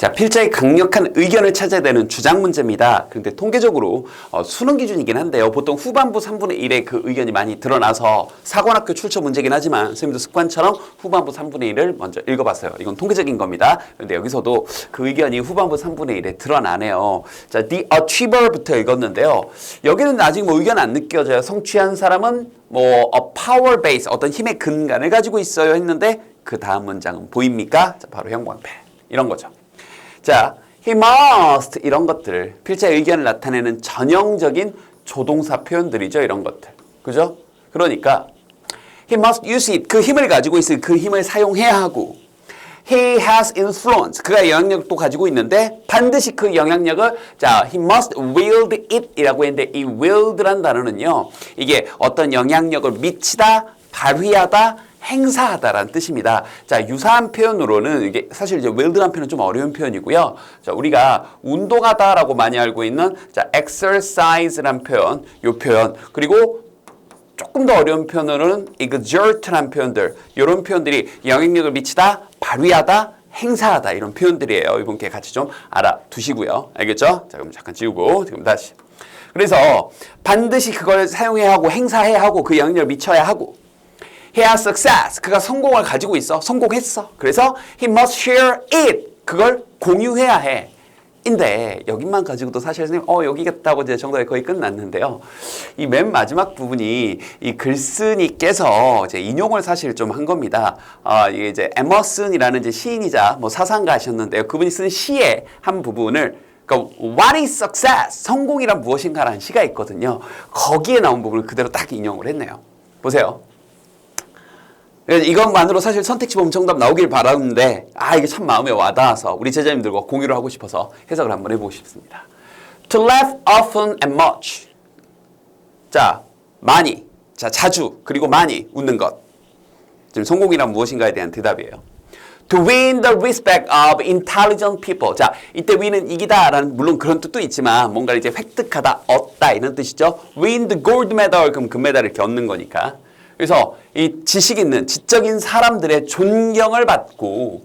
자, 필자의 강력한 의견을 찾아야 되는 주장 문제입니다. 그런데 통계적으로 수능 기준이긴 한데요. 보통 후반부 3분의 1의 그 의견이 많이 드러나서 사관학교 출처 문제긴 하지만 선생님도 습관처럼 후반부 3분의 1을 먼저 읽어봤어요. 이건 통계적인 겁니다. 그런데 여기서도 그 의견이 후반부 3분의 1에 드러나네요. 자, The Achiever부터 읽었는데요. 여기는 아직 뭐 의견 안 느껴져요. 성취한 사람은 뭐 a power base, 어떤 힘의 근간을 가지고 있어요 했는데 그 다음 문장은 보입니까? 자, 바로 형광펜. 이런 거죠. 자, he must 이런 것들 필자의 의견을 나타내는 전형적인 조동사 표현들이죠. 이런 것들. 그죠? 그러니까 he must use it 그 힘을 가지고 있으니 그 힘을 사용해야 하고 he has influence 그가 영향력도 가지고 있는데 반드시 그 영향력을 자 he must wield it 이라고 했는데 이 wield란 단어는요. 이게 어떤 영향력을 미치다, 발휘하다, 행사하다라는 뜻입니다. 자, 유사한 표현으로는 이게 사실 이제 wield라는 표현은 좀 어려운 표현이고요. 자, 우리가 운동하다라고 많이 알고 있는 자, exercise라는 표현, 요 표현 그리고 조금 더 어려운 표현으로는 exert라는 표현들, 이런 표현들이 영향력을 미치다, 발휘하다, 행사하다 이런 표현들이에요. 이번 기회에 같이 좀 알아두시고요. 알겠죠? 자, 그럼 잠깐 지우고 지금 다시. 그래서 반드시 그걸 사용해야 하고 행사해야 하고 그 영향력을 미쳐야 하고 He has success. 그가 성공을 가지고 있어. 성공했어. 그래서 he must share it. 그걸 공유해야 해. 인데 여기만 가지고도 사실 선생님 여기겠다고 이제 정답이 거의 끝났는데요. 이 맨 마지막 부분이 이 글쓴이께서 이제 인용을 사실 좀 한 겁니다. 이게 이제 에머슨이라는 이제 시인이자 뭐 사상가셨는데요. 그분이 쓴 시의 한 부분을 그러니까 What is success? 성공이란 무엇인가라는 시가 있거든요. 거기에 나온 부분을 그대로 딱 인용을 했네요. 보세요. 이것만으로 사실 선택지 보면 정답 나오길 바라는데 이게 참 마음에 와닿아서 우리 제자님들과 공유를 하고 싶어서 해석을 한번 해보고 싶습니다. To laugh often and much. 자, 많이. 자, 자주. 그리고 많이 웃는 것. 지금 성공이란 무엇인가에 대한 대답이에요. To win the respect of intelligent people. 자, 이때 win은 이기다라는 물론 그런 뜻도 있지만 뭔가 이제 획득하다, 얻다 이런 뜻이죠. Win the gold medal. 그럼 금메달을 이렇게 얻는 거니까. 그래서 이 지식 있는 지적인 사람들의 존경을 받고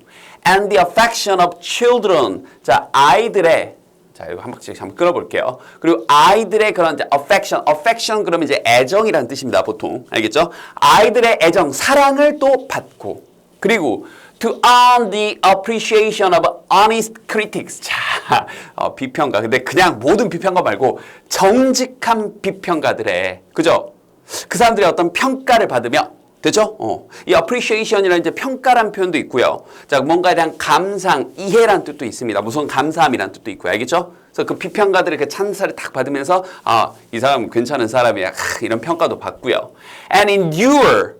and the affection of children. 자, 아이들의 자, 이거 한 박씩 한번 끌어볼게요. 그리고 아이들의 그런 이제 affection 그러면 이제 애정이라는 뜻입니다. 보통. 알겠죠? 아이들의 애정, 사랑을 또 받고 그리고 to earn the appreciation of honest critics. 자, 비평가. 근데 그냥 모든 비평가 말고 정직한 비평가들의 그죠? 그 사람들의 어떤 평가를 받으며 되죠? 이 appreciation이라는 이제 평가란 표현도 있고요. 자, 뭔가에 대한 감상, 이해란 뜻도 있습니다. 무슨 감사함이란 뜻도 있고요. 알겠죠? 그래서 그 비평가들의 그 찬사를 딱 받으면서 이 사람 괜찮은 사람이야. 이런 평가도 받고요. And endure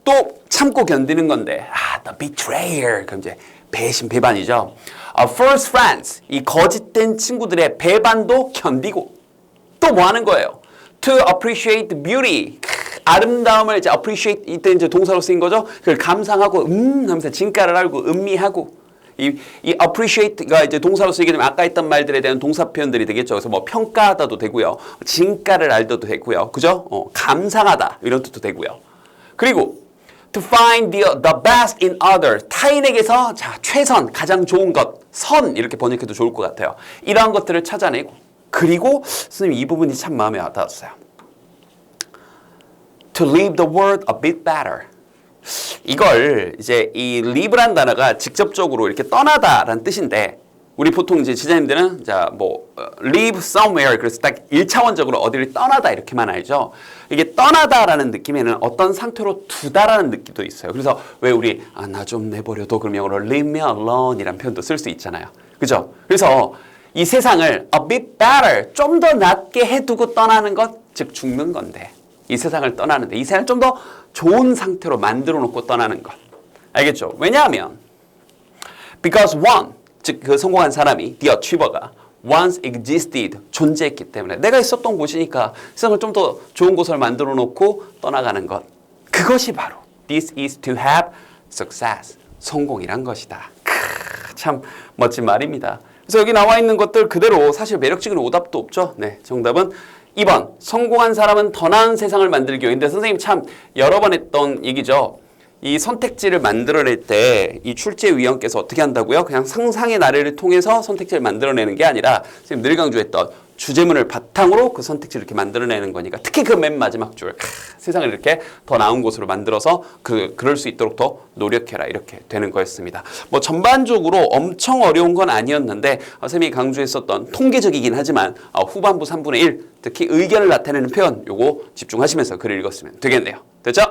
또 참고 견디는 건데 the betrayer 그럼 이제 배신, 배반이죠. False friends 이 거짓된 친구들의 배반도 견디고 또 뭐 하는 거예요? To appreciate beauty. 아름다움을 이제 appreciate 이때 이제 동사로 쓰인 거죠. 그걸 감상하고 하면서 진가를 알고 음미하고 이 appreciate가 이제 동사로 쓰이게 되면 아까 했던 말들에 대한 동사 표현들이 되겠죠. 그래서 뭐 평가하다도 되고요. 진가를 알다도 되고요. 그죠? 감상하다 이런 뜻도 되고요. 그리고 to find the best in others. 타인에게서 자, 최선, 가장 좋은 것, 선 이렇게 번역해도 좋을 것 같아요. 이러한 것들을 찾아내고 그리고 선생님 이 부분이 참 마음에 와닿았어요. To leave the world a bit better. 이걸 이제 이 leave란 단어가 직접적으로 이렇게 떠나다라는 뜻인데 우리 보통 이제 지자님들은 자 뭐 leave somewhere 그래서 딱 1차원적으로 어디를 떠나다 이렇게만 알죠. 이게 떠나다라는 느낌에는 어떤 상태로 두다라는 느낌도 있어요. 그래서 왜 우리 나 좀 내버려둬 그럼 영어로 leave me alone이라는 표현도 쓸 수 있잖아요. 그죠? 그래서 이 세상을 a bit better, 좀 더 낫게 해두고 떠나는 것, 즉 죽는 건데 이 세상을 떠나는데 이 세상을 좀 더 좋은 상태로 만들어 놓고 떠나는 것. 알겠죠? 왜냐하면 because one, 즉 그 성공한 사람이 the achiever가 once existed, 존재했기 때문에 내가 있었던 곳이니까 세상을 좀 더 좋은 곳을 만들어 놓고 떠나가는 것. 그것이 바로 this is to have success, 성공이란 것이다. 참 멋진 말입니다. 그래서 여기 나와 있는 것들 그대로 사실 매력적인 오답도 없죠. 네, 정답은 2번. 성공한 사람은 더 나은 세상을 만들기 위해. 근데 선생님 참 여러 번 했던 얘기죠. 이 선택지를 만들어낼 때 이 출제위원께서 어떻게 한다고요? 그냥 상상의 나래를 통해서 선택지를 만들어내는 게 아니라 지금 늘 강조했던 주제문을 바탕으로 그 선택지를 이렇게 만들어내는 거니까 특히 그 맨 마지막 줄 세상을 이렇게 더 나은 곳으로 만들어서 그럴 수 있도록 더 노력해라 이렇게 되는 거였습니다. 뭐 전반적으로 엄청 어려운 건 아니었는데 쌤이 강조했었던 통계적이긴 하지만 후반부 3분의 1 특히 의견을 나타내는 표현 요거 집중하시면서 글을 읽었으면 되겠네요. 됐죠?